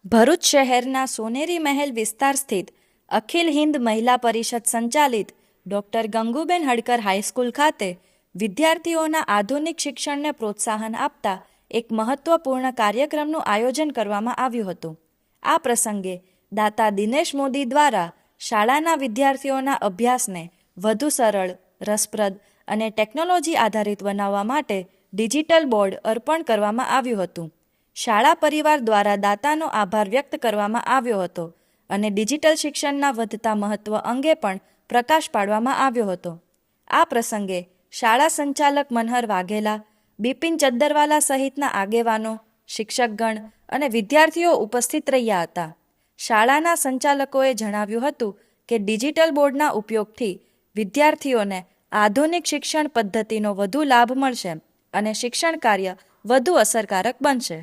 ભરૂચ શહેરના સોનેરી મહેલ વિસ્તાર સ્થિત અખિલ હિન્દ મહિલા પરિષદ સંચાલિત ડૉક્ટર ગંગુબેન હડકર હાઈસ્કૂલ ખાતે વિદ્યાર્થીઓના આધુનિક શિક્ષણને પ્રોત્સાહન આપતા એક મહત્વપૂર્ણ કાર્યક્રમનું આયોજન કરવામાં આવ્યું હતું. આ પ્રસંગે દાતા દિનેશ મોદી દ્વારા શાળાના વિદ્યાર્થીઓના અભ્યાસને વધુ સરળ, રસપ્રદ અને ટેકનોલોજી આધારિત બનાવવા માટે ડિજિટલ બોર્ડ અર્પણ કરવામાં આવ્યું હતું. શાળા પરિવાર દ્વારા દાતાનો આભાર વ્યક્ત કરવામાં આવ્યો હતો અને ડિજિટલ શિક્ષણના વધતા મહત્વ અંગે પણ પ્રકાશ પાડવામાં આવ્યો હતો. આ પ્રસંગે શાળા સંચાલક મનહર વાઘેલા, બિપિન ચદ્દરવાલા સહિતના આગેવાનો, શિક્ષકગણ અને વિદ્યાર્થીઓ ઉપસ્થિત રહ્યા હતા. શાળાના સંચાલકોએ જણાવ્યું હતું કે ડિજિટલ બોર્ડના ઉપયોગથી વિદ્યાર્થીઓને આધુનિક શિક્ષણ પદ્ધતિનો વધુ લાભ મળશે અને શિક્ષણ કાર્ય વધુ અસરકારક બનશે.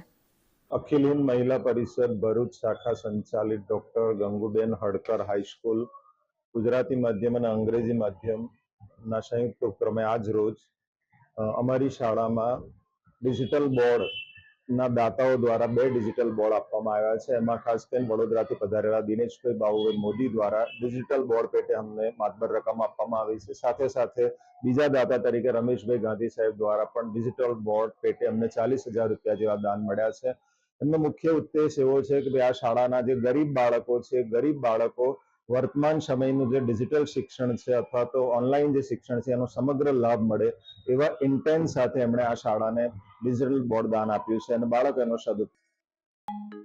અખિલ હિન્દ મહિલા પરિષદ ભરૂચ શાખા સંચાલિત ડોક્ટર ગંગુબેન હડકર હાઈસ્કૂલ ગુજરાતી માધ્યમ અને અંગ્રેજી માધ્યમના સંયુક્ત ઉપક્રમે આજ રોજ અમારી શાળામાં ડિજિટલ બોર્ડના દાતાઓ દ્વારા 2 ડિજિટલ બોર્ડ આપવામાં આવ્યા છે. એમાં ખાસ કરીને વડોદરાથી પધારેલા દિનેશભાઈ બાબુભાઈ મોદી દ્વારા ડિજિટલ બોર્ડ પેટે અમને માતબર રકમ આપવામાં આવી છે. સાથે સાથે બીજા દાતા તરીકે રમેશભાઈ ગાંધી સાહેબ દ્વારા પણ ડિજિટલ બોર્ડ પેટે અમને 40,000 રૂપિયા જેવા દાન મળ્યા છે. એમનો મુખ્ય ઉદ્દેશ એવો છે કે આ શાળાના જે ગરીબ બાળકો છે, ગરીબ બાળકો વર્તમાન સમયનું જે ડિજિટલ શિક્ષણ છે અથવા તો ઓનલાઈન જે શિક્ષણ છે એનો સમગ્ર લાભ મળે એવા ઇન્ટેન્સ સાથે એમણે આ શાળાને ડિજિટલ બોર્ડ દાન આપ્યું છે અને બાળક એનો સદુપયોગ